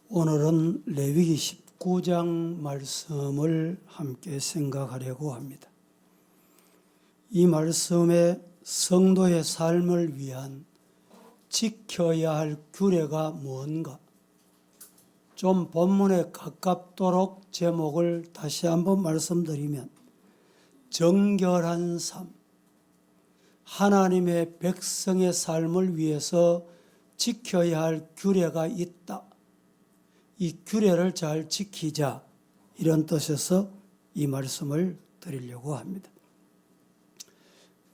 오늘은 레위기 19장 말씀을 함께 생각하려고 합니다. 이 말씀에 성도의 삶을 위한 지켜야 할 규례가 뭔가, 좀 본문에 가깝도록 제목을 다시 한번 말씀드리면 정결한 삶, 하나님의 백성의 삶을 위해서 지켜야 할 규례가 있다. 이 규례를 잘 지키자, 이런 뜻에서 이 말씀을 드리려고 합니다.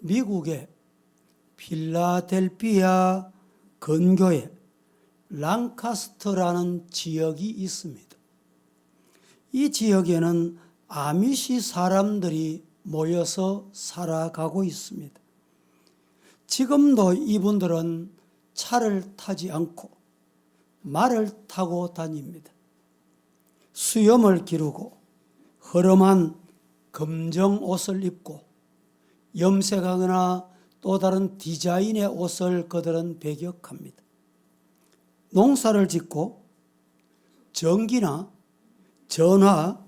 미국의 필라델피아 근교에 랑카스터라는 지역이 있습니다. 이 지역에는 아미시 사람들이 모여서 살아가고 있습니다. 지금도 이분들은 차를 타지 않고 말을 타고 다닙니다. 수염을 기르고 허름한 검정 옷을 입고 염색하거나 또 다른 디자인의 옷을 그들은 배격합니다. 농사를 짓고 전기나 전화,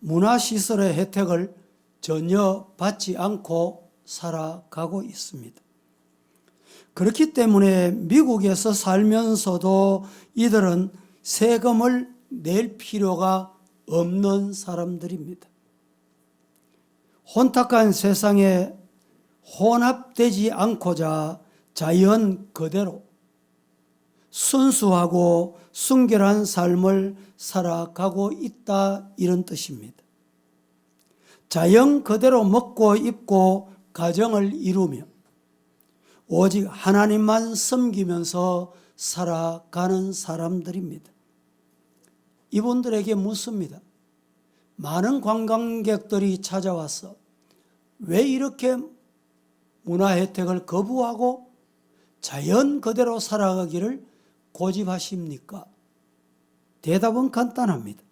문화시설의 혜택을 전혀 받지 않고 살아가고 있습니다. 그렇기 때문에 미국에서 살면서도 이들은 세금을 낼 필요가 없는 사람들입니다. 혼탁한 세상에 혼합되지 않고자 자연 그대로 순수하고 순결한 삶을 살아가고 있다, 이런 뜻입니다. 자연 그대로 먹고 입고 가정을 이루며 오직 하나님만 섬기면서 살아가는 사람들입니다. 이분들에게 묻습니다. 많은 관광객들이 찾아와서 왜 이렇게 문화 혜택을 거부하고 자연 그대로 살아가기를 고집하십니까? 대답은 간단합니다.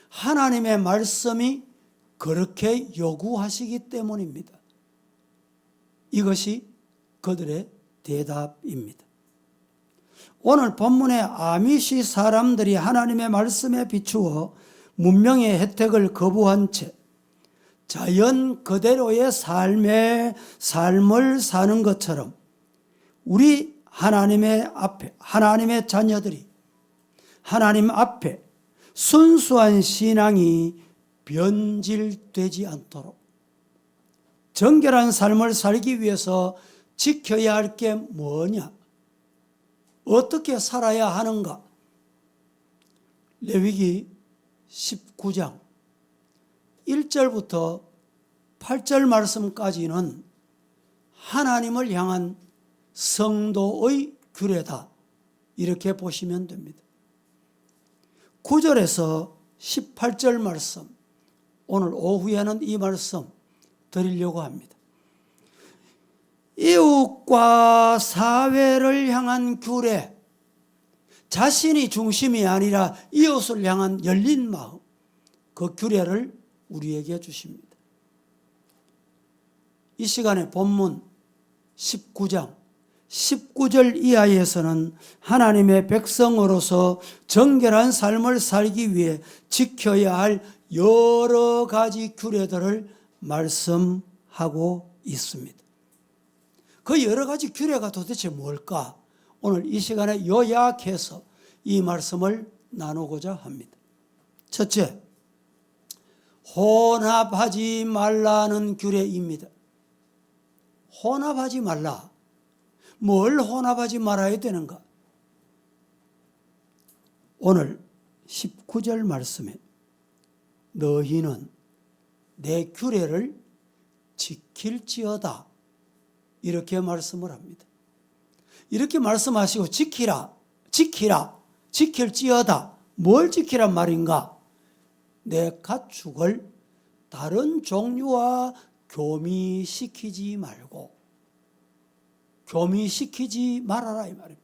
하나님의 말씀이 그렇게 요구하시기 때문입니다. 이것이 그들의 대답입니다. 오늘 본문의 아미시 사람들이 하나님의 말씀에 비추어 문명의 혜택을 거부한 채 자연 그대로의 삶을 사는 것처럼 우리 하나님의 자녀들이 하나님 앞에 순수한 신앙이 변질되지 않도록 정결한 삶을 살기 위해서 지켜야 할 게 뭐냐? 어떻게 살아야 하는가? 레위기 19장 1절부터 8절 말씀까지는 하나님을 향한 성도의 규례다, 이렇게 보시면 됩니다. 9절에서 18절 말씀, 오늘 오후에는 이 말씀 드리려고 합니다. 이웃과 사회를 향한 규례, 자신이 중심이 아니라 이웃을 향한 열린 마음, 그 규례를 우리에게 주십니다. 이 시간에 본문 19장 19절 이하에서는 하나님의 백성으로서 정결한 삶을 살기 위해 지켜야 할 여러 가지 규례들을 말씀하고 있습니다. 그 여러 가지 규례가 도대체 뭘까? 오늘 이 시간에 요약해서 이 말씀을 나누고자 합니다. 첫째, 혼합하지 말라는 규례입니다. 혼합하지 말라. 뭘 혼합하지 말아야 되는가? 오늘 19절 말씀에 너희는 내 규례를 지킬지어다, 이렇게 말씀을 합니다. 이렇게 말씀하시고 지킬지어다, 뭘 지키란 말인가? 내 가축을 다른 종류와 교미시키지 말아라, 이 말입니다.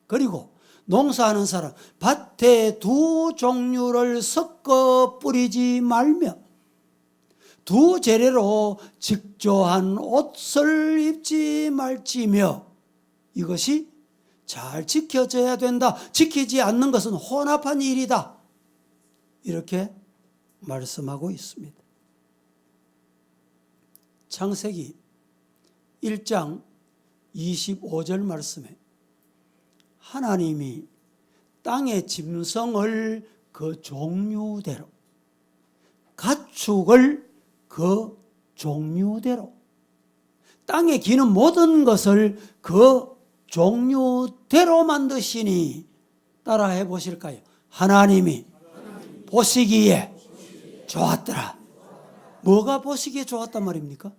그리고 농사하는 사람, 밭에 두 종류를 섞어 뿌리지 말며 두 재래로 직조한 옷을 입지 말지며, 이것이 잘 지켜져야 된다. 지키지 않는 것은 혼합한 일이다. 이렇게 말씀하고 있습니다. 창세기 1장 25절 말씀에 하나님이 땅의 짐승을 그 종류대로, 가축을 그 종류대로, 땅에 기는 모든 것을 그 종류대로 만드시니, 따라해 보실까요? 하나님이 보시기에 좋았더라. 뭐가 보시기에 좋았단 말입니까?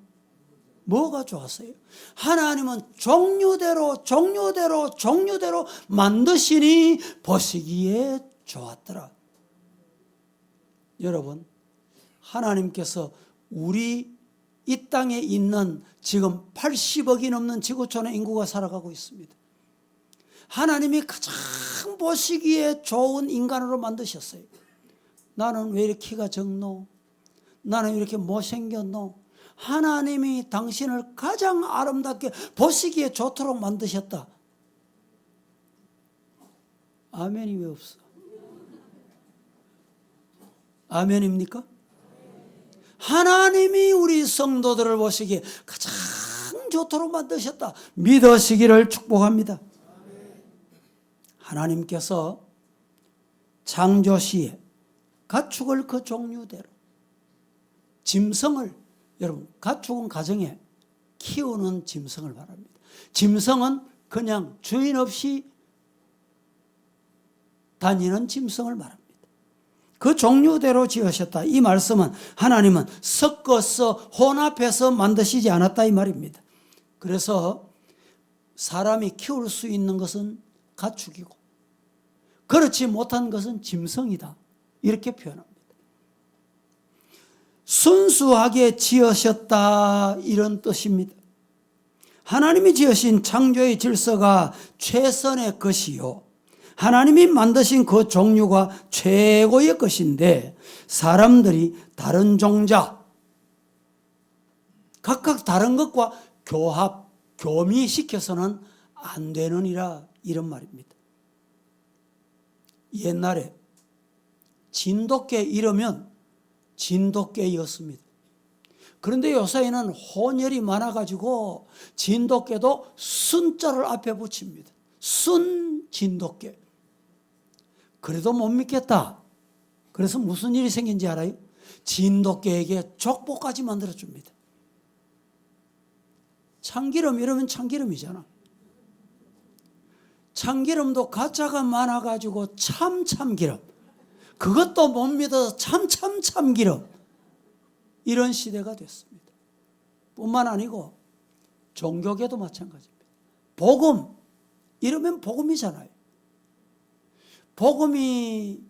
뭐가 좋았어요? 하나님은 종류대로 만드시니 보시기에 좋았더라. 여러분, 하나님께서 우리 이 땅에 있는 지금 80억이 넘는 지구촌의 인구가 살아가고 있습니다. 하나님이 가장 보시기에 좋은 인간으로 만드셨어요. 나는 왜 이렇게 키가 적노? 나는 왜 이렇게 못생겼노? 하나님이 당신을 가장 아름답게 보시기에 좋도록 만드셨다. 아멘이 왜 없어? 아멘입니까? 하나님이 우리 성도들을 보시기에 가장 좋도록 만드셨다. 믿으시기를 축복합니다. 하나님께서 창조 시에 가축을 그 종류대로, 짐승을, 여러분, 가축은 가정에 키우는 짐승을 말합니다. 짐승은 그냥 주인 없이 다니는 짐승을 말합니다. 그 종류대로 지으셨다. 이 말씀은 하나님은 섞어서 혼합해서 만드시지 않았다 이 말입니다. 그래서 사람이 키울 수 있는 것은 가축이고 그렇지 못한 것은 짐승이다. 이렇게 표현합니다. 순수하게 지으셨다 이런 뜻입니다. 하나님이 지으신 창조의 질서가 최선의 것이요, 하나님이 만드신 그 종류가 최고의 것인데 사람들이 다른 종자, 각각 다른 것과 교미시켜서는 안 되느니라 이런 말입니다. 옛날에 진돗개 이러면 진돗개였습니다. 그런데 요새에는 혼혈이 많아가지고 진돗개도 순자를 앞에 붙입니다. 순 진돗개. 그래도 못 믿겠다. 그래서 무슨 일이 생긴지 알아요? 진돗개에게 족보까지 만들어줍니다. 참기름 이러면 참기름이잖아. 참기름도 가짜가 많아가지고 참기름. 그것도 못 믿어서 참기름. 이런 시대가 됐습니다. 뿐만 아니고 종교계도 마찬가지입니다. 복음 이러면 복음이잖아요. 복음이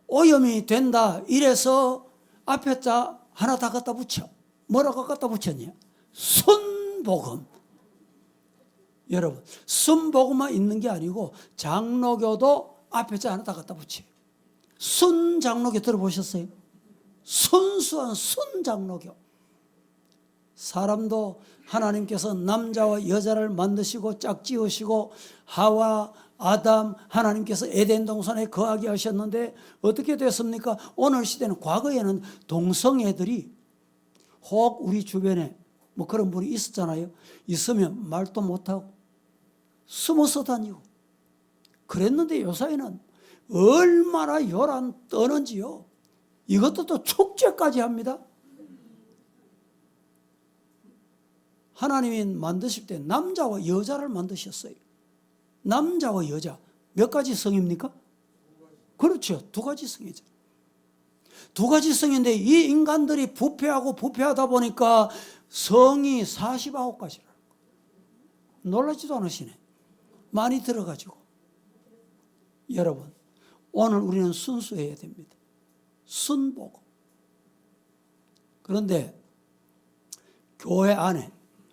오염이 된다 이래서 앞에 자 하나 다 갖다 붙여. 뭐라고 갖다 붙였냐? 순복음. 여러분, 순복음만 있는 게 아니고 장로교도 앞에 자 하나 다 갖다 붙여요. 순장로교 들어보셨어요? 순수한 순장로교. 사람도 하나님께서 남자와 여자를 만드시고 짝지으시고 하와 아담 하나님께서 에덴 동산에 거하게 하셨는데 어떻게 됐습니까? 오늘 시대는, 과거에는 동성애들이 혹 우리 주변에 뭐 그런 분이 있었잖아요. 있으면 말도 못하고 숨어서 다니고 그랬는데 요새는 얼마나 요란 떠는지요. 이것도 또 축제까지 합니다. 하나님이 만드실 때 남자와 여자를 만드셨어요. 남자와 여자 몇 가지 성입니까? 그렇죠. 두 가지 성이죠. 두 가지 성인데 이 인간들이 부패하다 보니까 성이 49가지라. 놀라지도 않으시네. 많이 들어가지고. 여러분, 오늘 우리는 순수해야 됩니다. 순복음. 그런데 교회 안에,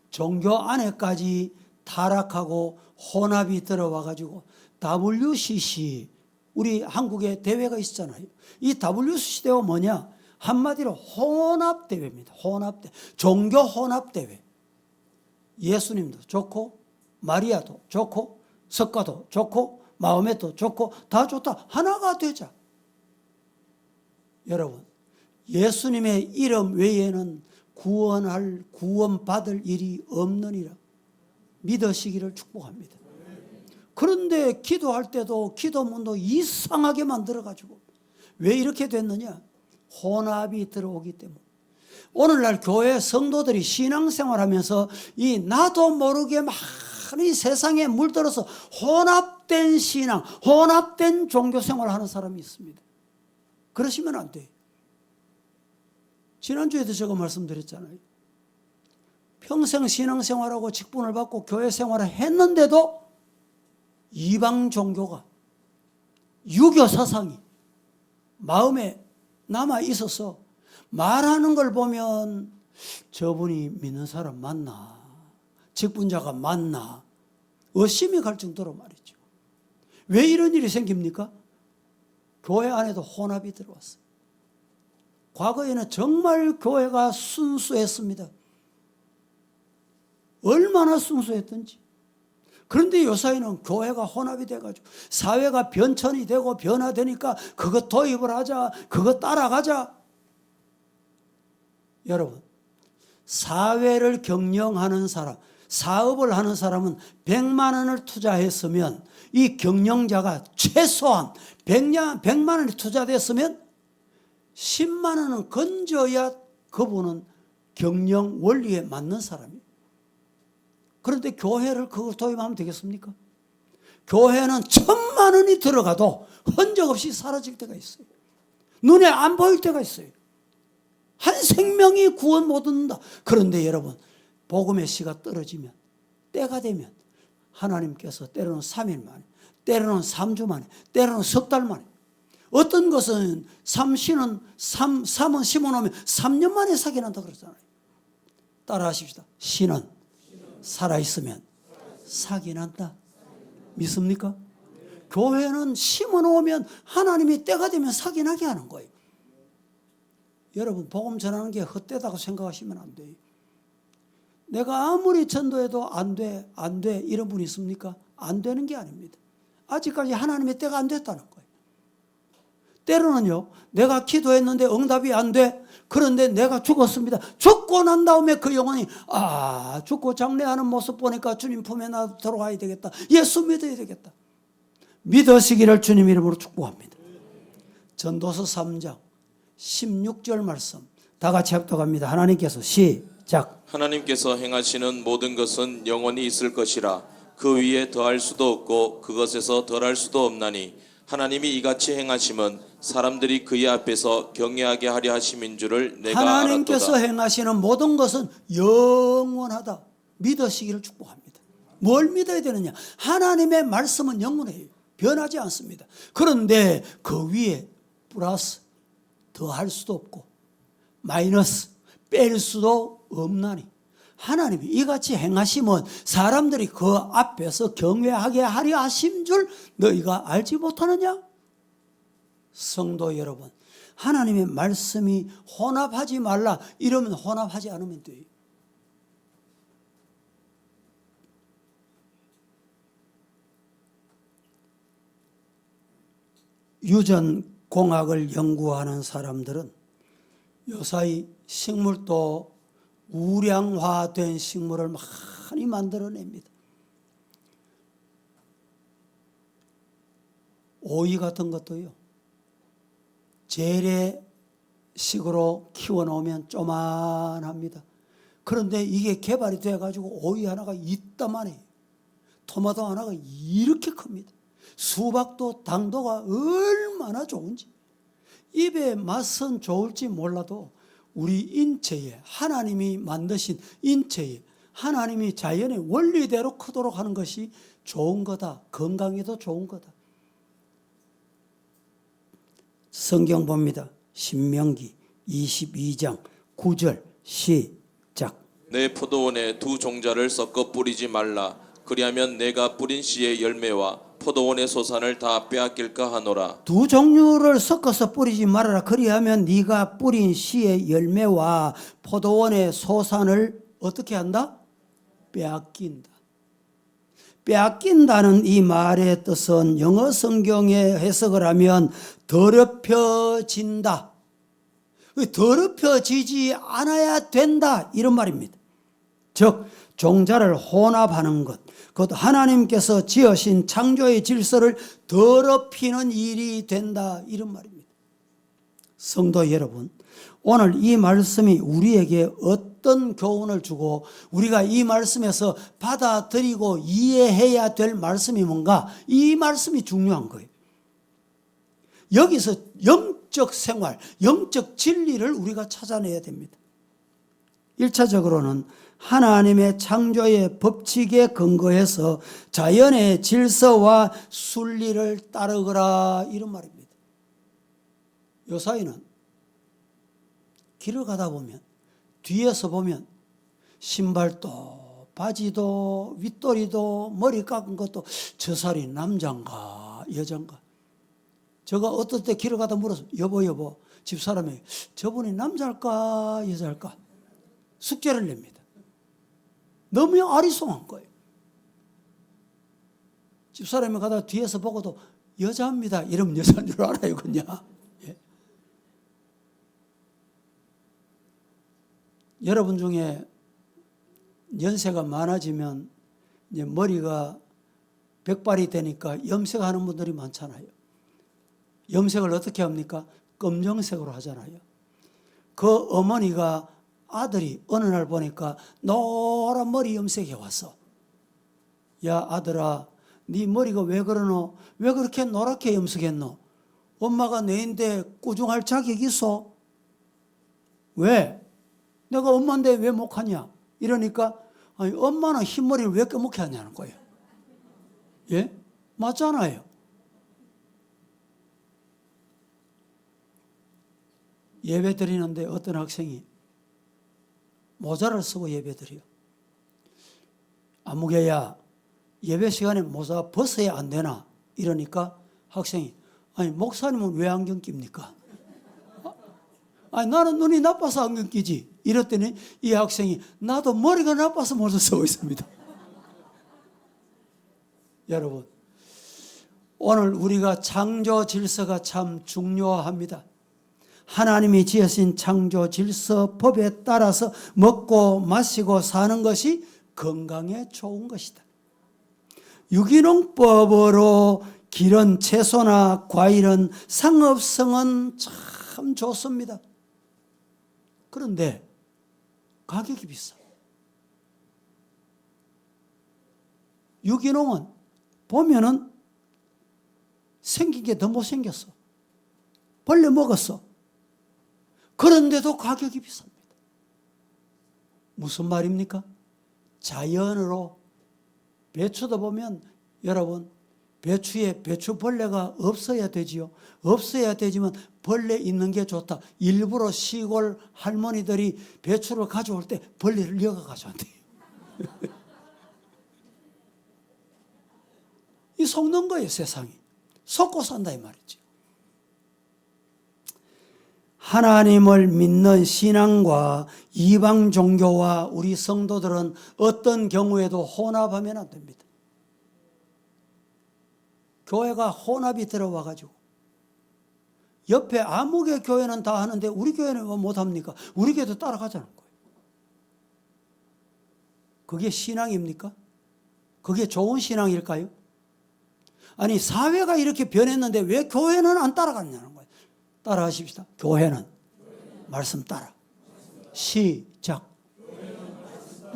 종교 안에까지 타락하고 혼합이 들어와가지고 WCC, 우리 한국에 대회가 있잖아요. 이 WCC 대회가 뭐냐? 한마디로 혼합대회입니다. 혼합대, 종교 혼합대회. 예수님도 좋고 마리아도 좋고 석가도 좋고 마음에도 좋고 다 좋다. 하나가 되자. 여러분, 예수님의 이름 외에는 구원받을 일이 없느니라 믿으시기를 축복합니다. 그런데 기도할 때도 기도문도 이상하게 만들어가지고 왜 이렇게 됐느냐? 혼합이 들어오기 때문에. 오늘날 교회 성도들이 신앙생활하면서 이 나도 모르게 많이 세상에 물들어서 혼합된 신앙, 혼합된 종교생활을 하는 사람이 있습니다. 그러시면 안 돼요. 지난주에도 제가 말씀드렸잖아요. 평생 신앙생활하고 직분을 받고 교회 생활을 했는데도 이방 종교가 유교 사상이 마음에 남아 있어서 말하는 걸 보면 저분이 믿는 사람 맞나, 직분자가 맞나 의심이 갈 정도로 말이죠. 왜 이런 일이 생깁니까? 교회 안에도 혼합이 들어왔어요. 과거에는 정말 교회가 순수했습니다. 얼마나 순수했던지. 그런데 요사이는 교회가 혼합이 돼가지고 사회가 변천이 되고 변화되니까 그거 도입을 하자, 그거 따라가자. 여러분, 사회를 경영하는 사람, 사업을 하는 사람은 100만 원을 투자했으면 이 경영자가 최소한 100만 원이 투자됐으면 10만 원은 건져야 그분은 경영 원리에 맞는 사람이에요. 그런데 교회를 그걸 도입하면 되겠습니까? 교회는 1000만 원이 들어가도 흔적 없이 사라질 때가 있어요. 눈에 안 보일 때가 있어요. 한 생명이 구원 못 얻는다. 그런데 여러분, 복음의 씨가 떨어지면, 때가 되면 하나님께서 때로는 3일 만에, 때로는 3주 만에, 때로는 석 달 만에, 어떤 것은 삼은 심어놓으면 3년 만에 사기 난다 그러잖아요. 따라 하십시다. 신은 살아있으면 사기 난다. 믿습니까? 교회는 심어놓으면 하나님이 때가 되면 사기 나게 하는 거예요. 여러분, 복음 전하는 게 헛되다고 생각하시면 안 돼요. 내가 아무리 전도해도 안 돼 이런 분이 있습니까? 안 되는 게 아닙니다. 아직까지 하나님의 때가 안 됐다는 거예요. 때로는요, 내가 기도했는데 응답이 안 돼. 그런데 내가 죽었습니다. 죽고 난 다음에 그 영혼이 죽고 장례하는 모습 보니까 주님 품에 나 들어가야 되겠다. 예수 믿어야 되겠다. 믿으시기를 주님 이름으로 축복합니다. 전도서 3장 16절 말씀 다 같이 합독합니다. 하나님께서 시작. 하나님께서 행하시는 모든 것은 영원히 있을 것이라. 그 위에 더할 수도 없고 그것에서 덜할 수도 없나니 하나님이 이같이 행하심은 사람들이 그의 앞에서 경외하게 하려 하심인 줄을 내가 하나님께서 알았도다. 행하시는 모든 것은 영원하다. 믿으시기를 축복합니다. 뭘 믿어야 되느냐? 하나님의 말씀은 영원해요. 변하지 않습니다. 그런데 그 위에 플러스 더할 수도 없고 마이너스 뺄 수도 없나니 하나님이 이같이 행하시면 사람들이 그 앞에서 경외하게 하려 하심 줄 너희가 알지 못하느냐? 성도 여러분, 하나님의 말씀이 혼합하지 말라 이러면 혼합하지 않으면 돼요. 유전공학을 연구하는 사람들은 요사이 식물도 우량화된 식물을 많이 만들어냅니다. 오이 같은 것도요, 재래식으로 키워놓으면 쪼만합니다. 그런데 이게 개발이 돼가지고 오이 하나가 이따만해요. 토마토 하나가 이렇게 큽니다. 수박도 당도가 얼마나 좋은지, 입에 맛은 좋을지 몰라도 우리 인체에, 하나님이 만드신 인체에 하나님이 자연의 원리대로 크도록 하는 것이 좋은 거다. 건강에도 좋은 거다. 성경 봅니다. 신명기 22장 9절 시작. 내 포도원에 두 종자를 섞어 뿌리지 말라. 그리하면 내가 뿌린 씨의 열매와 포도원의 소산을 다 빼앗길까 하노라. 두 종류를 섞어서 뿌리지 말아라. 그리하면 네가 뿌린 씨의 열매와 포도원의 소산을 어떻게 한다? 빼앗긴다. 빼앗긴다는 이 말의 뜻은 영어 성경에 해석을 하면 더럽혀진다, 더럽혀지지 않아야 된다, 이런 말입니다. 즉 종자를 혼합하는 것, 곧 하나님께서 지으신 창조의 질서를 더럽히는 일이 된다, 이런 말입니다. 성도 여러분, 오늘 이 말씀이 우리에게 어떤 교훈을 주고 우리가 이 말씀에서 받아들이고 이해해야 될 말씀이 뭔가, 이 말씀이 중요한 거예요. 여기서 영적 생활, 영적 진리를 우리가 찾아내야 됩니다. 1차적으로는 하나님의 창조의 법칙에 근거해서 자연의 질서와 순리를 따르거라, 이런 말입니다. 요사이는 길을 가다 보면 뒤에서 보면 신발도 바지도 윗도리도 머리 깎은 것도 저 사람이 남자인가 여자인가. 제가 어떨 때 길을 가다 물어서 여보 집사람이 저분이 남자일까 여자일까 숙제를 냅니다. 너무 아리송한 거예요. 집사람이 가다 뒤에서 보고도 여자입니다 이러면 여자인 줄 알아요 그냥. 예. 여러분 중에 연세가 많아지면 이제 머리가 백발이 되니까 염색하는 분들이 많잖아요. 염색을 어떻게 합니까? 검정색으로 하잖아요. 그 어머니가 아들이 어느 날 보니까 노란 머리 염색해 왔어. 야 아들아, 네 머리가 왜 그러노? 왜 그렇게 노랗게 염색했노? 엄마가 내인데 꾸중할 자격 있어? 왜? 내가 엄마인데 왜 못하냐? 이러니까 아니, 엄마는 흰머리를 왜 까맣게 하냐는 거예요. 예? 맞잖아요. 예배 드리는데 어떤 학생이 모자를 쓰고 예배 드려요. 아무개야 예배 시간에 모자 벗어야 안 되나? 이러니까 학생이 아니 목사님은 왜 안경 낍니까? 아니 나는 눈이 나빠서 안경 끼지. 이랬더니 이 학생이 나도 머리가 나빠서 모자 쓰고 있습니다. 여러분 오늘 우리가 창조 질서가 참 중요합니다. 하나님이 지으신 창조 질서 법에 따라서 먹고 마시고 사는 것이 건강에 좋은 것이다. 유기농법으로 기른 채소나 과일은 상업성은 참 좋습니다. 그런데 가격이 비싸. 유기농은 보면은 생긴 게 더 못생겼어. 벌레 먹었어. 그런데도 가격이 비쌉니다. 무슨 말입니까? 자연으로 배추도 보면 여러분 배추에 배추벌레가 없어야 되지요. 없어야 되지만 벌레 있는 게 좋다. 일부러 시골 할머니들이 배추를 가져올 때 벌레를 이어가 가져온대요. 이 속는 거예요 세상이. 속고 산다 이 말이죠. 하나님을 믿는 신앙과 이방 종교와 우리 성도들은 어떤 경우에도 혼합하면 안 됩니다. 교회가 혼합이 들어와가지고 옆에 아무개 교회는 다 하는데 우리 교회는 왜 못합니까? 우리 교회도 따라가자는 거예요. 그게 신앙입니까? 그게 좋은 신앙일까요? 아니 사회가 이렇게 변했는데 왜 교회는 안 따라갔냐는 거예요. 따라하십시다. 교회는 말씀 따라. 시작.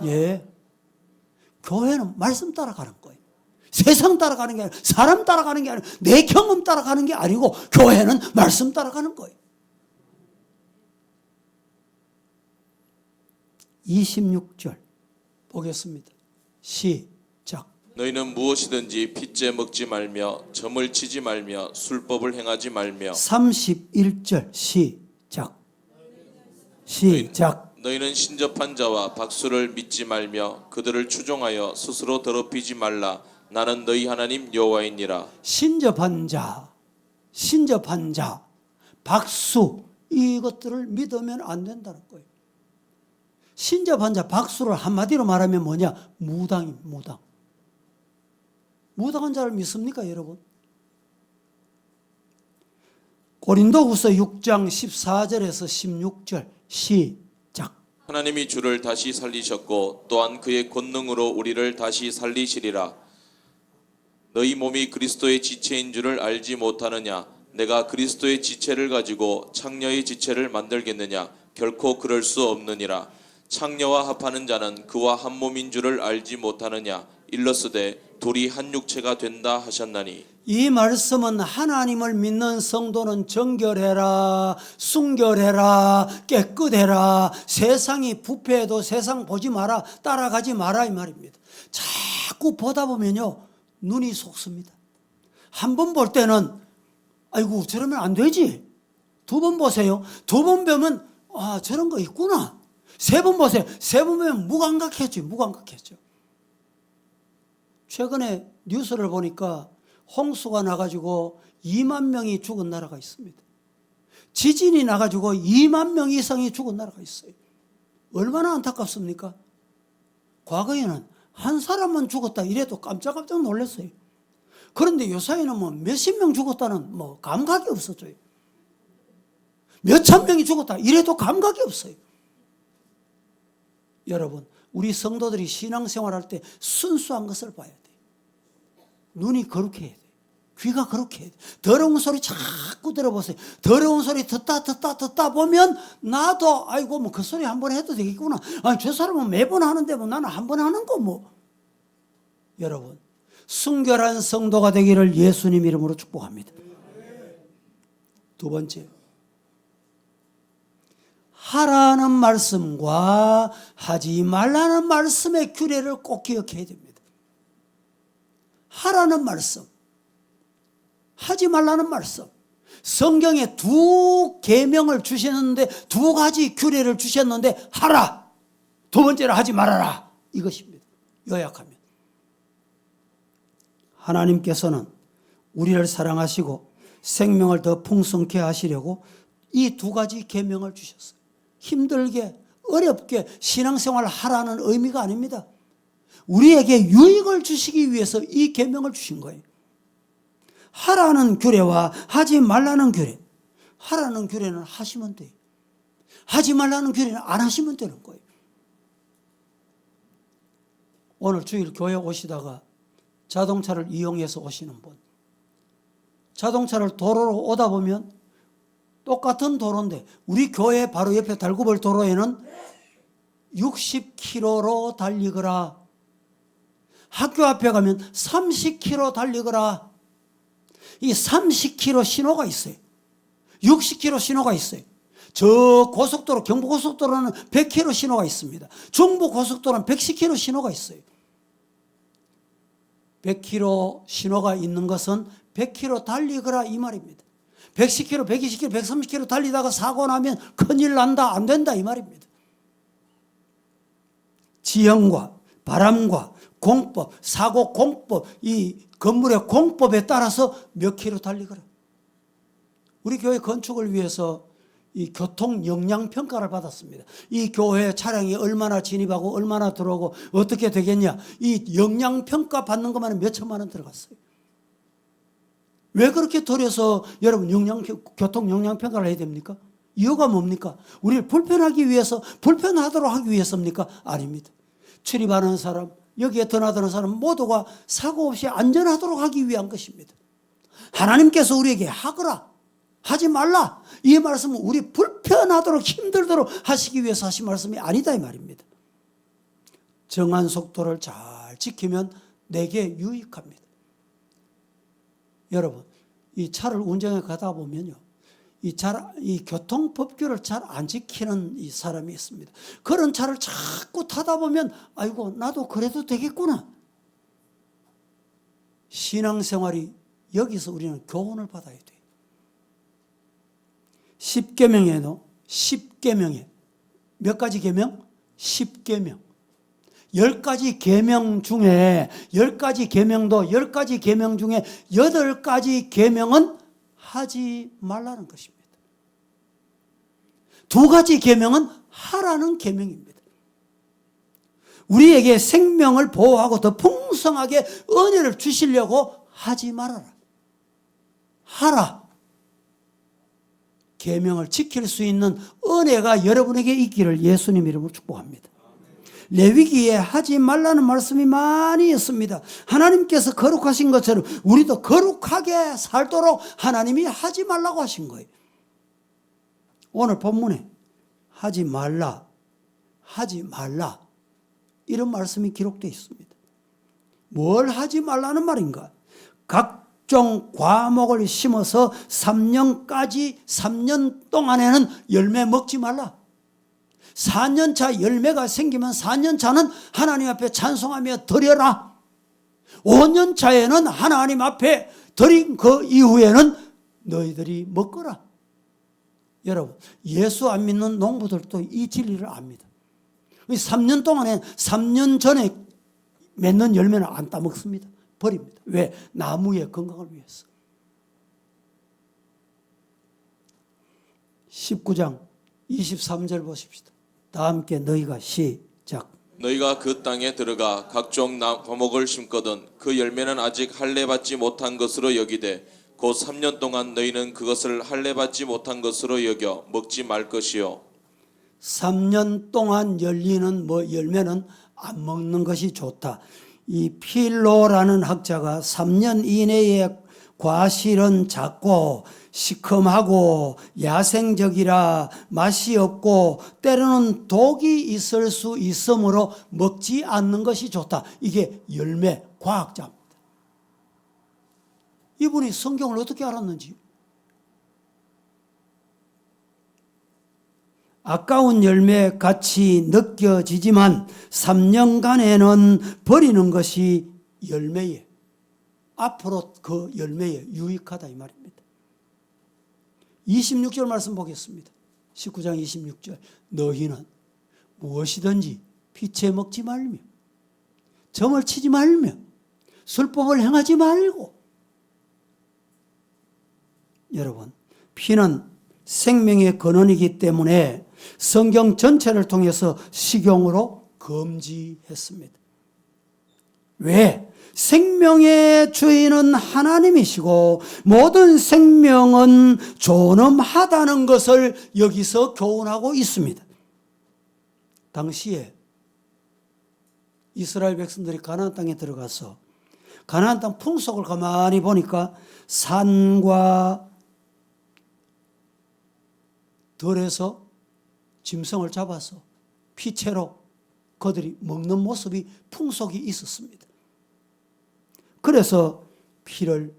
예. 교회는 말씀 따라가는 거예요. 세상 따라가는 게 아니라 사람 따라가는 게 아니라 내 경험 따라가는 게 아니고 교회는 말씀 따라가는 거예요. 26절 보겠습니다. 시작. 너희는 무엇이든지 핏째 먹지 말며 점을 치지 말며 술법을 행하지 말며 31절 시작. 시작. 너희는 신접한 자와 박수를 믿지 말며 그들을 추종하여 스스로 더럽히지 말라. 나는 너희 하나님 여호와이니라. 신접한 자, 박수 이것들을 믿으면 안 된다는 거예요. 신접한 자 박수를 한마디로 말하면 뭐냐? 무당입니다. 무당. 무당한 자를 믿습니까, 여러분? 고린도후서 6장 14절에서 16절 시작. 하나님이 주를 다시 살리셨고 또한 그의 권능으로 우리를 다시 살리시리라. 너희 몸이 그리스도의 지체인 줄을 알지 못하느냐? 내가 그리스도의 지체를 가지고 창녀의 지체를 만들겠느냐? 결코 그럴 수 없느니라. 창녀와 합하는 자는 그와 한 몸인 줄을 알지 못하느냐? 일러스되 둘이 한 육체가 된다 하셨나니. 이 말씀은 하나님을 믿는 성도는 정결해라, 순결해라, 깨끗해라, 세상이 부패해도 세상 보지 마라, 따라가지 마라 이 말입니다. 자꾸 보다 보면요 눈이 속습니다. 한 번 볼 때는 아이고 저러면 안 되지. 두 번 보세요. 두 번 보면 아 저런 거 있구나. 세 번 보세요. 세 번 보면 무감각해져. 최근에 뉴스를 보니까 홍수가 나가지고 2만 명이 죽은 나라가 있습니다. 지진이 나가지고 2만 명 이상이 죽은 나라가 있어요. 얼마나 안타깝습니까? 과거에는 한 사람만 죽었다 이래도 깜짝깜짝 놀랐어요. 그런데 요사이는 뭐 몇십 명 죽었다는 뭐 감각이 없었죠. 몇천 명이 죽었다 이래도 감각이 없어요. 여러분, 우리 성도들이 신앙생활할 때 순수한 것을 봐야 돼요. 눈이 거룩해야 돼요. 귀가 그렇게 해야 돼요. 더러운 소리 자꾸 들어보세요. 더러운 소리 듣다 보면 나도 아이고 뭐 그 소리 한번 해도 되겠구나. 아니 저 사람은 매번 하는데 뭐 나는 한 번 하는 거 뭐. 여러분, 순결한 성도가 되기를 예수님 이름으로 축복합니다. 두 번째, 하라는 말씀과 하지 말라는 말씀의 규례를 꼭 기억해야 됩니다. 하라는 말씀, 하지 말라는 말씀. 성경에 두 계명을 주셨는데 두 가지 규례를 주셨는데 하라, 두 번째로 하지 말아라 이것입니다. 요약하면 하나님께서는 우리를 사랑하시고 생명을 더 풍성케 하시려고 이 두 가지 계명을 주셨어요. 힘들게 어렵게 신앙생활을 하라는 의미가 아닙니다. 우리에게 유익을 주시기 위해서 이 계명을 주신 거예요. 하라는 규례와 하지 말라는 규례. 하라는 규례는 하시면 돼요. 하지 말라는 규례는 안 하시면 되는 거예요. 오늘 주일 교회 오시다가 자동차를 이용해서 오시는 분, 자동차를 도로로 오다 보면 똑같은 도로인데 우리 교회 바로 옆에 달구벌 도로에는 60km로 달리거라, 학교 앞에 가면 30km 달리거라. 이 30km 신호가 있어요. 60km 신호가 있어요. 저 고속도로, 경부고속도로는 100km 신호가 있습니다. 중부고속도로는 110km 신호가 있어요. 100km 신호가 있는 것은 100km 달리거라 이 말입니다. 110km, 120km, 130km 달리다가 사고 나면 큰일 난다, 안 된다 이 말입니다. 지형과 바람과 공법, 사고 공법, 이 건물의 공법에 따라서 몇 킬로 달리거라. 우리 교회 건축을 위해서 이 교통 영향 평가를 받았습니다. 이 교회 차량이 얼마나 진입하고 얼마나 들어오고 어떻게 되겠냐. 이 영향 평가 받는 것만 몇 천만 원 들어갔어요. 왜 그렇게 들여서 여러분 교통 영향 평가를 해야 됩니까? 이유가 뭡니까? 우리를 불편하기 위해서, 불편하도록 하기 위해서입니까? 아닙니다. 출입하는 사람, 여기에 드나드는 사람 모두가 사고 없이 안전하도록 하기 위한 것입니다. 하나님께서 우리에게 하거라, 하지 말라, 이 말씀은 우리 불편하도록 힘들도록 하시기 위해서 하신 말씀이 아니다 이 말입니다. 정한 속도를 잘 지키면 내게 유익합니다. 여러분, 이 차를 운전해 가다 보면요, 이 교통법규를 잘 안 지키는 이 사람이 있습니다. 그런 차를 자꾸 타다 보면 아이고 나도 그래도 되겠구나. 신앙생활이 여기서 우리는 교훈을 받아야 돼요. 10계명에도 10계명에 몇 가지 계명? 10계명. 10가지 계명 중에 10가지 계명도 10가지 계명 중에 8가지 계명은 하지 말라는 것입니다. 2가지 계명은 하라는 계명입니다. 우리에게 생명을 보호하고 더 풍성하게 은혜를 주시려고 하지 말아라. 하라. 계명을 지킬 수 있는 은혜가 여러분에게 있기를 예수님 이름으로 축복합니다. 레위기에 하지 말라는 말씀이 많이 있습니다. 하나님께서 거룩하신 것처럼 우리도 거룩하게 살도록 하나님이 하지 말라고 하신 거예요. 오늘 본문에 하지 말라, 하지 말라 이런 말씀이 기록되어 있습니다. 뭘 하지 말라는 말인가? 각종 과목을 심어서 3년 동안에는 열매 먹지 말라. 4년차 열매가 생기면 4년차는 하나님 앞에 찬송하며 드려라. 5년차에는 하나님 앞에 드린 그 이후에는 너희들이 먹거라. 여러분, 예수 안 믿는 농부들도 이 진리를 압니다. 3년 동안에 3년 전에 맺는 열매는 안 따먹습니다. 버립니다. 왜? 나무의 건강을 위해서. 19장 23절 보십시다. 다 함께 너희가 시작. 너희가 그 땅에 들어가 각종 과목을 심거든 그 열매는 아직 할례 받지 못한 것으로 여기되 곧 3년 동안 너희는 그것을 할례 받지 못한 것으로 여겨 먹지 말 것이요. 3년 동안 열리는 열매는 안 먹는 것이 좋다. 이 필로라는 학자가 3년 이내에 과실은 작고 시큼하고 야생적이라 맛이 없고 때로는 독이 있을 수 있으므로 먹지 않는 것이 좋다. 이게 열매 과학자입니다. 이분이 성경을 어떻게 알았는지. 아까운 열매 같이 느껴지지만 3년간에는 버리는 것이 열매에 앞으로 그 열매에 유익하다 이 말입니다. 26절 말씀 보겠습니다. 19장 26절. 너희는 무엇이든지 피채 먹지 말며 점을 치지 말며 술법을 행하지 말고. 여러분, 피는 생명의 근원이기 때문에 성경 전체를 통해서 식용으로 금지했습니다. 왜? 생명의 주인은 하나님이시고 모든 생명은 존엄하다는 것을 여기서 교훈하고 있습니다. 당시에 이스라엘 백성들이 가나안 땅에 들어가서 가나안 땅 풍속을 가만히 보니까 산과 들에서 짐승을 잡아서 피채로 그들이 먹는 모습이 풍속이 있었습니다. 그래서 피를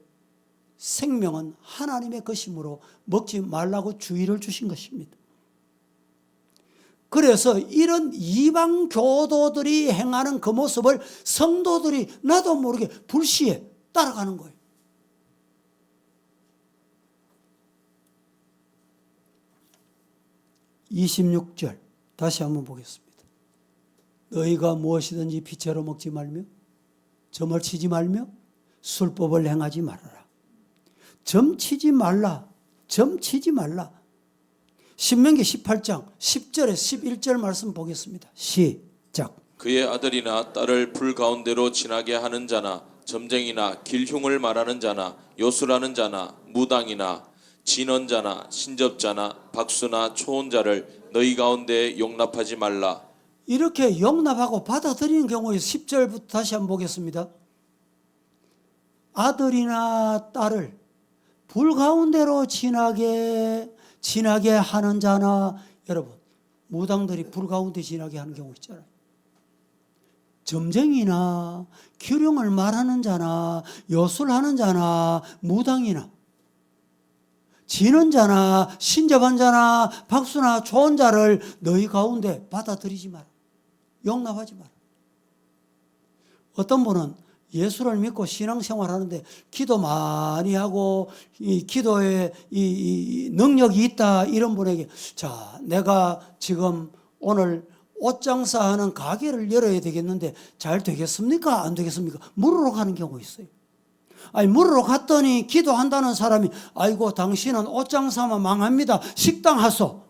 생명은 하나님의 것이므로 먹지 말라고 주의를 주신 것입니다. 그래서 이런 이방 교도들이 행하는 그 모습을 성도들이 나도 모르게 불시에 따라가는 거예요. (26절) 다시 한번 보겠습니다. 너희가 무엇이든지 피채로 먹지 말며 점을 치지 말며 술법을 행하지 말아라. 점 치지 말라. 점 치지 말라. 신명기 18장 10절에 11절 말씀 보겠습니다. 시작. 그의 아들이나 딸을 불 가운데로 지나게 하는 자나 점쟁이나 길흉을 말하는 자나 요술하는 자나 무당이나 진언자나 신접자나 박수나 초혼자를 너희 가운데 용납하지 말라. 이렇게 용납하고 받아들이는 경우에 10절부터 다시 한번 보겠습니다. 아들이나 딸을 불 가운데로 지나게 하는 자나, 여러분, 무당들이 불 가운데 지나게 하는 경우 있잖아요. 점쟁이나 기륭을 말하는 자나 요술하는 자나 무당이나 지는 자나 신접한 자나 박수나 좋은 자를 너희 가운데 받아들이지 마라. 용납하지 마라. 어떤 분은 예수를 믿고 신앙생활하는데 기도 많이 하고 이 기도에 이 능력이 있다 이런 분에게 자, 내가 지금 오늘 옷 장사하는 가게를 열어야 되겠는데 잘 되겠습니까? 안 되겠습니까? 물으러 가는 경우가 있어요. 아니 물으러 갔더니 기도한다는 사람이 아이고 당신은 옷 장사만 망합니다. 식당 하소.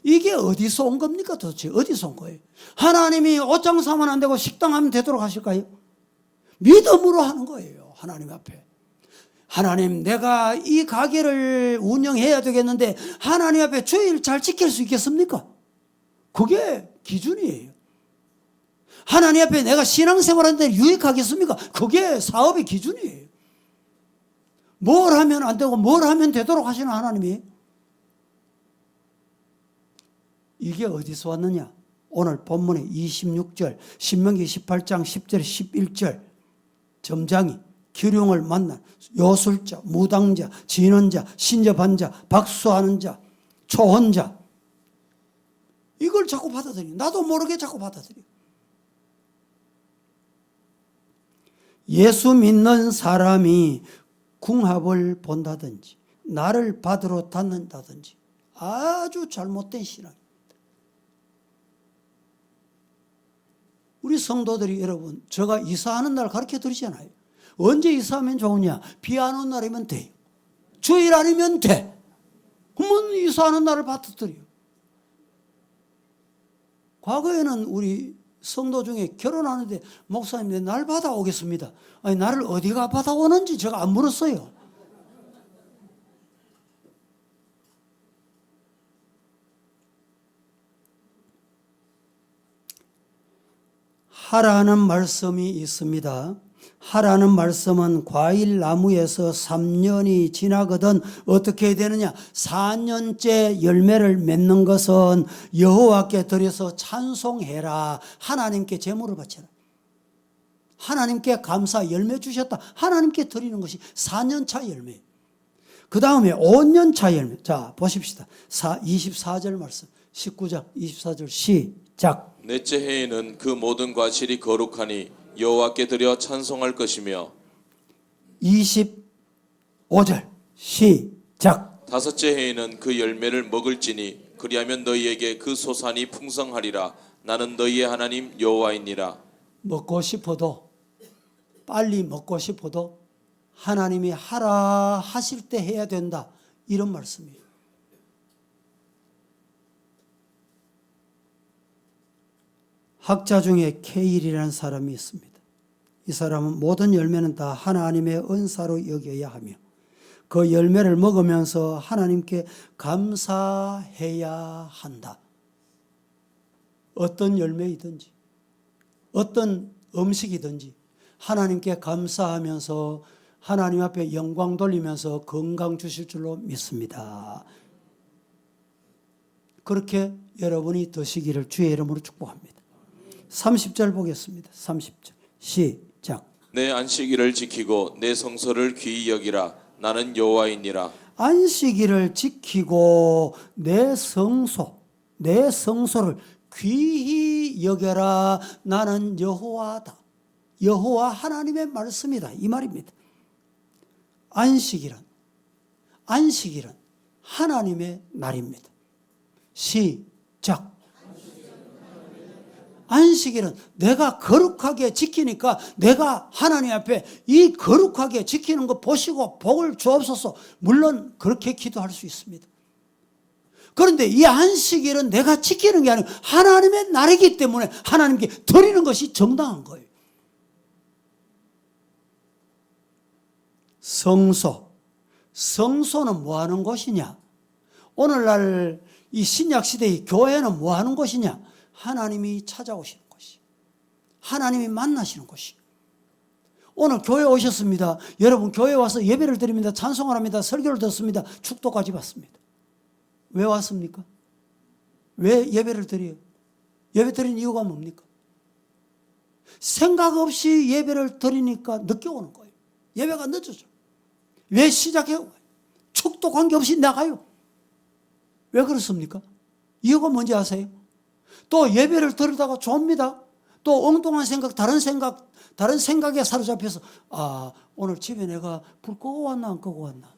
이게 어디서 온 겁니까 도대체? 어디서 온 거예요? 하나님이 옷장 사면 안 되고 식당 하면 되도록 하실까요? 믿음으로 하는 거예요. 하나님 앞에. 하나님, 내가 이 가게를 운영해야 되겠는데 하나님 앞에 주일 잘 지킬 수 있겠습니까? 그게 기준이에요. 하나님 앞에 내가 신앙생활하는데 유익하겠습니까? 그게 사업의 기준이에요. 뭘 하면 안 되고 뭘 하면 되도록 하시는 하나님이. 이게 어디서 왔느냐? 오늘 본문의 26절, 신명기 18장 10절, 11절 점장이 기룡을 만난 요술자, 무당자, 진언자, 신접한 자, 박수하는 자, 초혼자, 이걸 자꾸 받아들여요. 나도 모르게 자꾸 받아들여요. 예수 믿는 사람이 궁합을 본다든지 나를 받으러 닫는다든지 아주 잘못된 신앙입니다. 우리 성도들이 여러분, 제가 이사하는 날 가르쳐 드리잖아요. 언제 이사하면 좋으냐? 비 안 오는 날이면 돼요. 주일 아니면 돼. 그러면 이사하는 날을 받아들여요. 과거에는 우리 성도 중에 결혼하는데 목사님 날 받아오겠습니다. 아니, 나를 어디가 받아오는지 제가 안 물었어요. 하라는 말씀이 있습니다. 하라는 말씀은 과일 나무에서 3년이 지나거든 어떻게 되느냐? 4년째 열매를 맺는 것은 여호와께 드려서 찬송해라. 하나님께 제물을 바쳐라. 하나님께 감사 열매 주셨다. 하나님께 드리는 것이 4년차 열매. 그 다음에 5년차 열매. 자, 보십시다. 24절 말씀. 19장 24절 시작. 넷째 해에는 그 모든 과실이 거룩하니 여호와께 드려 찬송할 것이며 25절 시작. 다섯째 해에는 그 열매를 먹을지니 그리하면 너희에게 그 소산이 풍성하리라. 나는 너희의 하나님 여호와이니라. 먹고 싶어도 빨리 먹고 싶어도 하나님이 하라 하실 때 해야 된다. 이런 말씀이에요. 학자 중에 케일이라는 사람이 있습니다. 이 사람은 모든 열매는 다 하나님의 은사로 여겨야 하며 그 열매를 먹으면서 하나님께 감사해야 한다. 어떤 열매이든지 어떤 음식이든지 하나님께 감사하면서 하나님 앞에 영광 돌리면서 건강 주실 줄로 믿습니다. 그렇게 여러분이 드시기를 주의 이름으로 축복합니다. 30절 보겠습니다. 30절 시작. 내 안식일을 지키고 내 성소를 귀히 여기라. 나는 여호와이니라. 안식일을 지키고 내 성소를 귀히 여겨라. 나는 여호와다. 여호와 하나님의 말씀이다. 이 말입니다. 안식일은 하나님의 날입니다. 시작. 안식일은 내가 거룩하게 지키니까 내가 하나님 앞에 이 거룩하게 지키는 거 보시고 복을 주옵소서. 물론 그렇게 기도할 수 있습니다. 그런데 이 안식일은 내가 지키는 게 아니고 하나님의 날이기 때문에 하나님께 드리는 것이 정당한 거예요. 성소는 뭐 하는 곳이냐? 오늘날 이 신약시대의 교회는 뭐 하는 곳이냐? 하나님이 찾아오시는 곳이, 하나님이 만나시는 곳이. 오늘 교회 오셨습니다. 여러분 교회 와서 예배를 드립니다. 찬송을 합니다. 설교를 듣습니다. 축도까지 받습니다. 왜 왔습니까? 왜 예배를 드려요? 예배 드리는 이유가 뭡니까? 생각 없이 예배를 드리니까 늦게 오는 거예요. 예배가 늦어져. 왜 시작해요? 축도 관계없이 나가요. 왜 그렇습니까? 이유가 뭔지 아세요? 또 예배를 드리다가 좁니다. 또 엉뚱한 생각, 다른 생각에 사로잡혀서 오늘 집에 내가 불 끄고 왔나 안 끄고 왔나.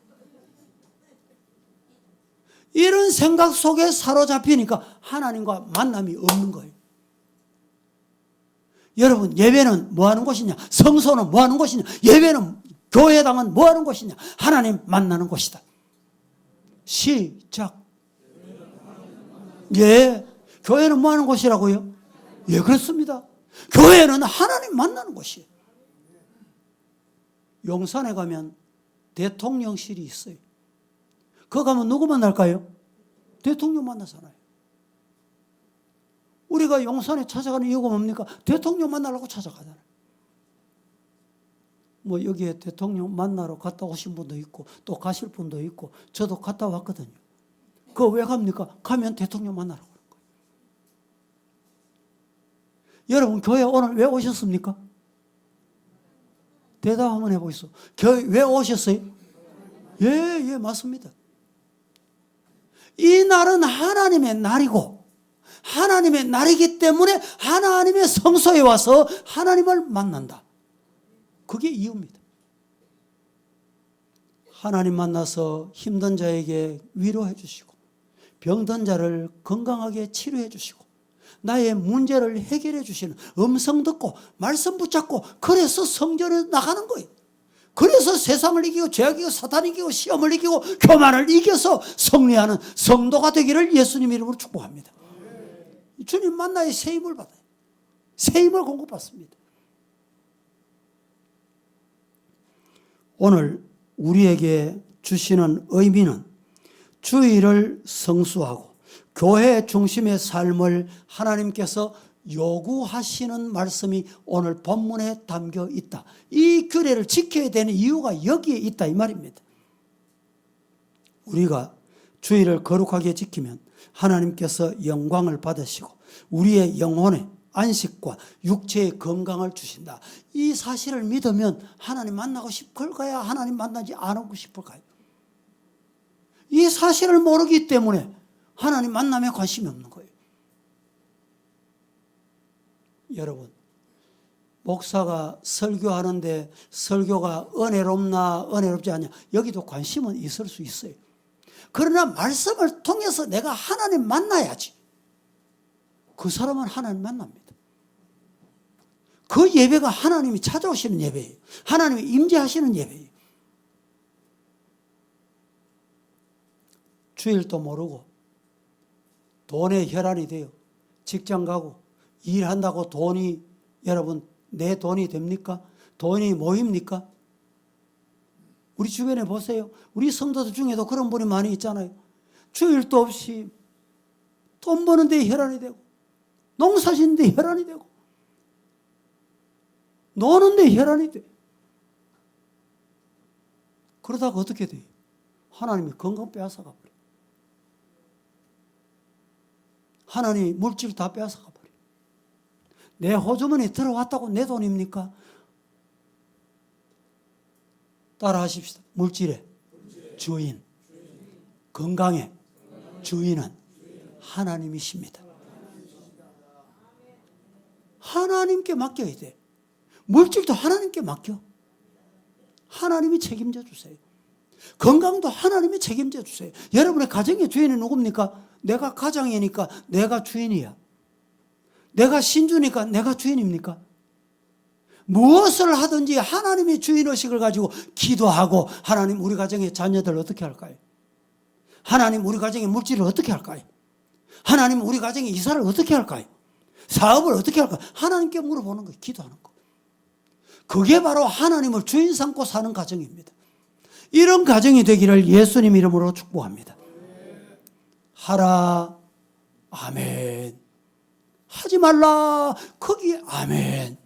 이런 생각 속에 사로잡히니까 하나님과 만남이 없는 거예요. 여러분, 예배는 뭐 하는 곳이냐? 성소는 뭐 하는 곳이냐? 예배는, 교회당은 뭐 하는 곳이냐? 하나님 만나는 곳이다. 시작. 예. 교회는 뭐 하는 곳이라고요? 예, 그렇습니다. 교회는 하나님 만나는 곳이에요. 용산에 가면 대통령실이 있어요. 거기 가면 누구 만날까요? 대통령 만나잖아요. 우리가 용산에 찾아가는 이유가 뭡니까? 대통령 만나려고 찾아가잖아요. 뭐 여기에 대통령 만나러 갔다 오신 분도 있고 또 가실 분도 있고 저도 갔다 왔거든요. 그거 왜 갑니까? 가면 대통령 만나러 가는 거예요. 여러분 교회 오늘 왜 오셨습니까? 대답 한번 해보시죠. 교회 왜 오셨어요? 예, 맞습니다. 이 날은 하나님의 날이고 하나님의 날이기 때문에 하나님의 성소에 와서 하나님을 만난다. 그게 이유입니다. 하나님 만나서 힘든 자에게 위로해 주시고 병든 자를 건강하게 치료해 주시고 나의 문제를 해결해 주시는 음성 듣고 말씀 붙잡고 그래서 성전에 나가는 거예요. 그래서 세상을 이기고 죄악 이기고 사탄 이기고 시험을 이기고 교만을 이겨서 승리하는 성도가 되기를 예수님 이름으로 축복합니다. 주님 만나야 새 힘을 받아요. 새 힘을 공급받습니다. 오늘 우리에게 주시는 의미는 주의를 성수하고 교회 중심의 삶을 하나님께서 요구하시는 말씀이 오늘 본문에 담겨 있다. 이 규례를 지켜야 되는 이유가 여기에 있다 이 말입니다. 우리가 주의를 거룩하게 지키면 하나님께서 영광을 받으시고 우리의 영혼의 안식과 육체의 건강을 주신다. 이 사실을 믿으면 하나님 만나고 싶을까요? 하나님 만나지 않고 싶을까요? 이 사실을 모르기 때문에 하나님 만남에 관심이 없는 거예요. 여러분, 목사가 설교하는데 설교가 은혜롭나 은혜롭지 않냐 여기도 관심은 있을 수 있어요. 그러나 말씀을 통해서 내가 하나님 만나야지. 그 사람은 하나님 만납니다. 그 예배가 하나님이 찾아오시는 예배예요. 하나님이 임재하시는 예배예요. 주일도 모르고 돈에 혈안이 돼요. 직장 가고 일한다고 돈이 여러분 내 돈이 됩니까? 돈이 모입니까? 우리 주변에 보세요. 우리 성도들 중에도 그런 분이 많이 있잖아요. 주일도 없이 돈 버는데 혈안이 되고 농사 짓는데 혈안이 되고 노는데 혈안이 돼. 그러다가 어떻게 돼요? 하나님이 건강 빼앗아가 버려. 하나님이 물질 다 빼앗아가 버려. 내 호주머니 들어왔다고 내 돈입니까? 따라 하십시다. 물질의 주인, 건강의 주인은 하나님이십니다. 하나님께 맡겨야 돼. 물질도 하나님께 맡겨. 하나님이 책임져 주세요. 건강도 하나님이 책임져 주세요. 여러분의 가정의 주인은 누굽니까? 내가 가장이니까 내가 주인이야. 내가 신주니까 내가 주인입니까? 무엇을 하든지 하나님의 주인의식을 가지고 기도하고 하나님 우리 가정의 자녀들 어떻게 할까요? 하나님 우리 가정의 물질을 어떻게 할까요? 하나님 우리 가정의 이사를 어떻게 할까요? 사업을 어떻게 할까요? 하나님께 물어보는 거예요. 기도하는 거. 그게 바로 하나님을 주인 삼고 사는 가정입니다. 이런 가정이 되기를 예수님 이름으로 축복합니다. 하라 아멘. 하지 말라 거기에 아멘.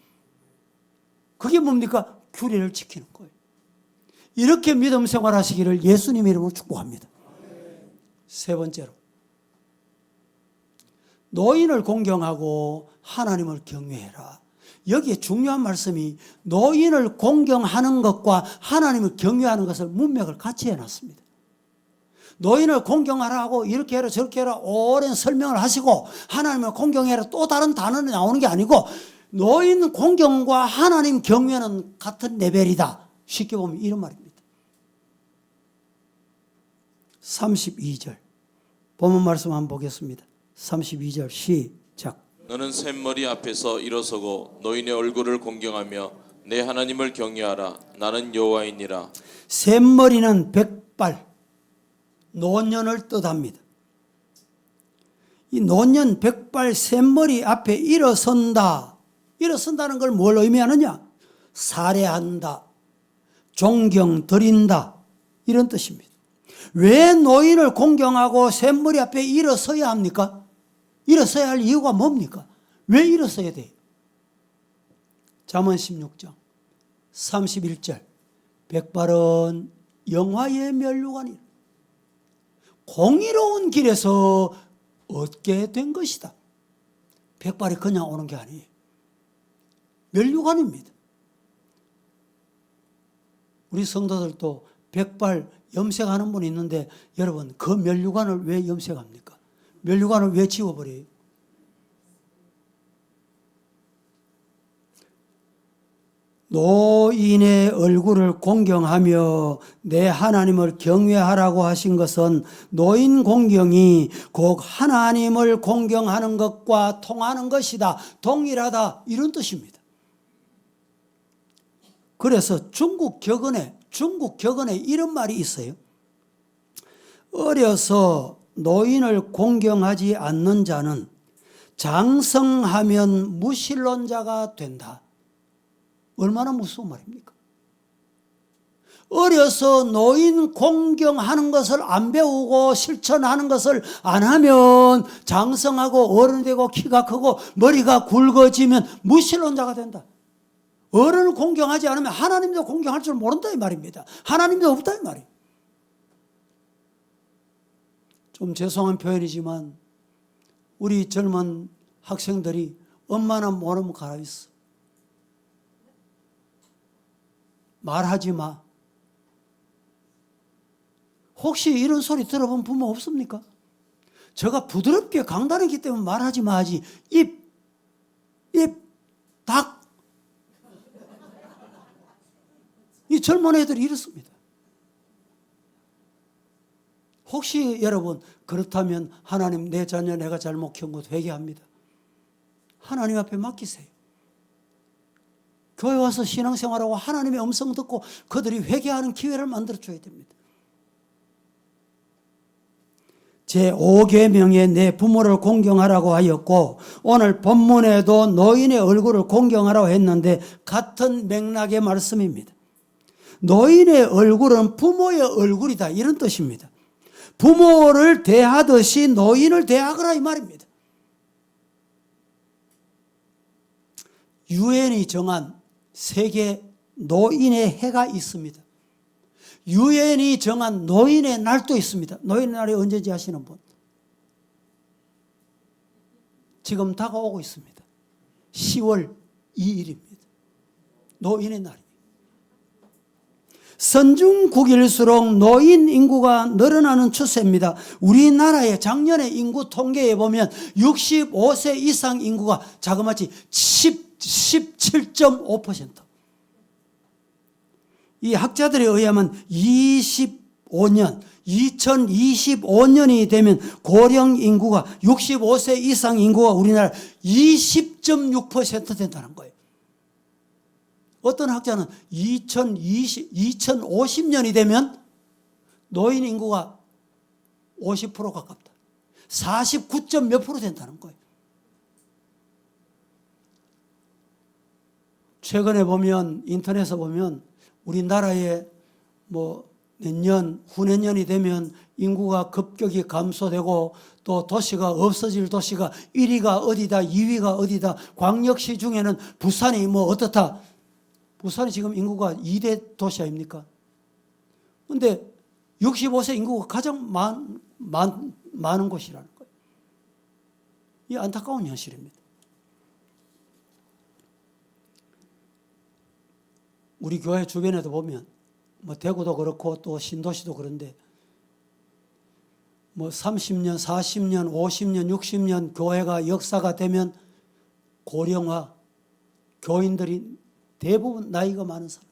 그게 뭡니까? 규례를 지키는 거예요. 이렇게 믿음 생활하시기를 예수님 이름으로 축복합니다. 세 번째로 노인을 공경하고 하나님을 경외해라. 여기에 중요한 말씀이 노인을 공경하는 것과 하나님을 경외하는 것을 문맥을 같이 해놨습니다. 노인을 공경하라 하고 이렇게 해라 저렇게 해라 오랜 설명을 하시고 하나님을 공경해라 또 다른 단어는 나오는 게 아니고 노인 공경과 하나님 경외는 같은 레벨이다. 쉽게 보면 이런 말입니다. 32절 본문 말씀 한번 보겠습니다. 32절 시작. 너는 샘머리 앞에서 일어서고 노인의 얼굴을 공경하며 내 하나님을 경외하라. 나는 여호와이니라. 샘머리는 백발 노년을 뜻합니다. 이 노년 백발 샘머리 앞에 일어선다. 일어선다는 걸 뭘 의미하느냐? 살해한다, 존경 드린다, 이런 뜻입니다. 왜 노인을 공경하고 샘머리 앞에 일어서야 합니까? 일어서야 할 이유가 뭡니까? 왜 일어서야 돼요? 잠언 16장 31절 백발은 영화의 면류관이라. 공의로운 길에서 얻게 된 것이다. 백발이 그냥 오는 게 아니에요. 면류관입니다. 우리 성도들도 백발 염색하는 분이 있는데 여러분 그 면류관을 왜 염색합니까? 면류관을 왜 지워버려요? 노인의 얼굴을 공경하며 내 하나님을 경외하라고 하신 것은 노인 공경이 곧 하나님을 공경하는 것과 통하는 것이다. 동일하다. 이런 뜻입니다. 그래서 중국 격언에 이런 말이 있어요. 어려서 노인을 공경하지 않는 자는 장성하면 무신론자가 된다. 얼마나 무서운 말입니까? 어려서 노인 공경하는 것을 안 배우고 실천하는 것을 안 하면 장성하고 어른이 되고 키가 크고 머리가 굵어지면 무신론자가 된다. 어른을 공경하지 않으면 하나님도 공경할 줄 모른다 이 말입니다. 하나님도 없다 이 말이에요. 좀 죄송한 표현이지만 우리 젊은 학생들이 엄마는 모르면 가라 있어. 말하지 마. 혹시 이런 소리 들어본 부모 없습니까? 제가 부드럽게 강단했기 때문에 말하지 마 하지. 입, 닭. 이 젊은 애들이 이렇습니다. 혹시 여러분 그렇다면 하나님 내 자녀 내가 잘못 키운 것 회개합니다. 하나님 앞에 맡기세요. 교회 와서 신앙생활하고 하나님의 음성 듣고 그들이 회개하는 기회를 만들어줘야 됩니다. 제5계명에 내 부모를 공경하라고 하였고 오늘 본문에도 노인의 얼굴을 공경하라고 했는데 같은 맥락의 말씀입니다. 노인의 얼굴은 부모의 얼굴이다 이런 뜻입니다. 부모를 대하듯이 노인을 대하거라 이 말입니다. 유엔이 정한 세계 노인의 해가 있습니다. 유엔이 정한 노인의 날도 있습니다. 노인의 날이 언제인지 아시는 분? 지금 다가오고 있습니다. 10월 2일입니다. 노인의 날입니다. 선진국일수록 노인 인구가 늘어나는 추세입니다. 우리나라의 작년의 인구 통계에 보면 65세 이상 인구가 자그마치 17.5%. 이 학자들에 의하면 2025년이 되면 고령 인구가 65세 이상 인구가 우리나라 20.6% 된다는 거예요. 어떤 학자는 2050년이 되면 노인 인구가 50% 가깝다. 49점 몇 프로 된다는 거예요. 최근에 보면 인터넷에 보면 우리나라에 뭐 내년 후내년이 되면 인구가 급격히 감소되고 또 도시가 없어질 도시가 1위가 어디다 2위가 어디다 광역시 중에는 부산이 뭐 어떻다. 부산이 지금 인구가 2대 도시 아닙니까? 그런데 65세 인구가 가장 많은 곳이라는 거예요. 이 안타까운 현실입니다. 우리 교회 주변에도 보면 뭐 대구도 그렇고 또 신도시도 그런데 뭐 30년, 40년, 50년, 60년 교회가 역사가 되면 고령화, 교인들이 대부분 나이가 많은 사람.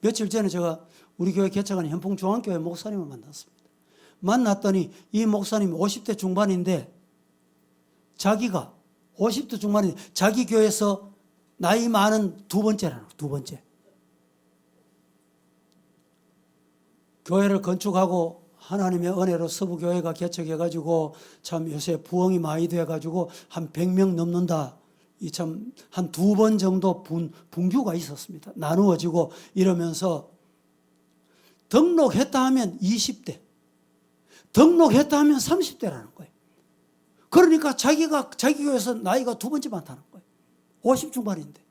며칠 전에 제가 우리 교회 개척한 현풍중앙교회 목사님을 만났습니다. 만났더니 이 목사님이 50대 중반인데 자기가 50대 중반인데 자기 교회에서 나이 많은 두 번째라는 두 번째. 교회를 건축하고 하나님의 은혜로 서부교회가 개척해가지고 참 요새 부흥이 많이 돼가지고 한 100명 넘는다. 이 참 한 2번 정도 분규가 있었습니다. 나누어지고 이러면서 등록했다 하면 20대, 등록했다 하면 30대라는 거예요. 그러니까 자기가 자기 교회에서 나이가 2번째 많다는 거예요. 50 중반인데.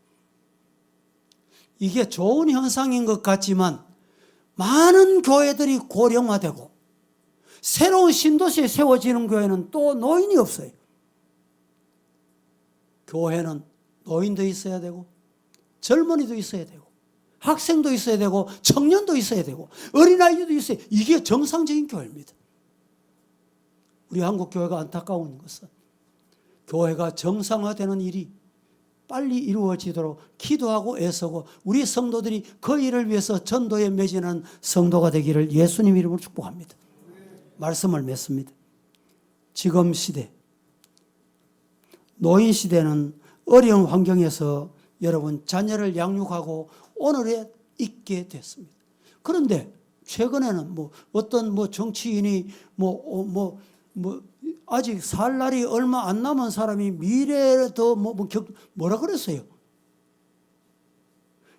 이게 좋은 현상인 것 같지만 많은 교회들이 고령화되고 새로운 신도시에 세워지는 교회는 또 노인이 없어요. 교회는 노인도 있어야 되고 젊은이도 있어야 되고 학생도 있어야 되고 청년도 있어야 되고 어린아이도 있어야 돼요. 이게 정상적인 교회입니다. 우리 한국 교회가 안타까운 것은 교회가 정상화되는 일이 빨리 이루어지도록 기도하고 애쓰고 우리 성도들이 그 일을 위해서 전도에 매진한 성도가 되기를 예수님 이름으로 축복합니다. 말씀을 맺습니다. 지금 시대, 노인 시대는 어려운 환경에서 여러분 자녀를 양육하고 오늘에 있게 됐습니다. 그런데 최근에는 어떤 정치인이 아직 살 날이 얼마 안 남은 사람이 미래에 더 뭐라 그랬어요?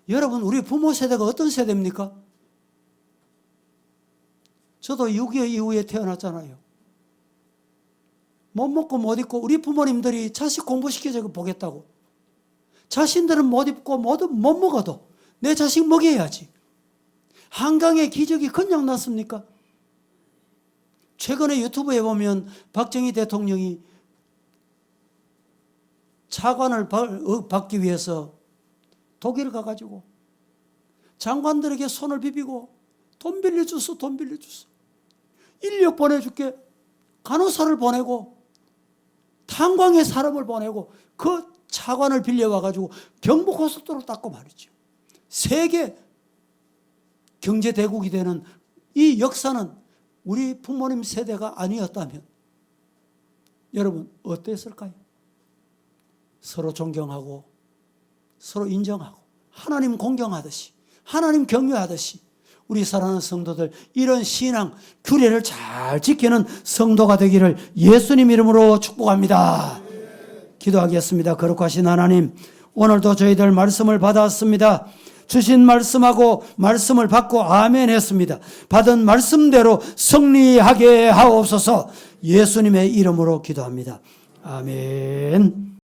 여러분, 우리 부모 세대가 어떤 세대입니까? 저도 6.25 이후에 태어났잖아요. 못 먹고 못 입고 우리 부모님들이 자식 공부시켜서 보겠다고. 자신들은 못 입고 못 먹어도 내 자식 먹여야지. 한강의 기적이 그냥 났습니까? 최근에 유튜브에 보면 박정희 대통령이 차관을 받기 위해서 독일 가가지고 장관들에게 손을 비비고 돈 빌려줬어, 돈 빌려줬어. 인력 보내줄게. 간호사를 보내고 탄광의 사람을 보내고 그 차관을 빌려와가지고 경부고속도로 닦고 말이죠. 세계 경제대국이 되는 이 역사는 우리 부모님 세대가 아니었다면 여러분 어땠을까요? 서로 존경하고 서로 인정하고 하나님 공경하듯이 하나님 경외하듯이 우리 사랑하는 성도들 이런 신앙 규례를 잘 지키는 성도가 되기를 예수님 이름으로 축복합니다. 기도하겠습니다. 거룩하신 하나님, 오늘도 저희들 말씀을 받았습니다. 주신 말씀하고 말씀을 받고 아멘 했습니다. 받은 말씀대로 승리하게 하옵소서. 예수님의 이름으로 기도합니다. 아멘.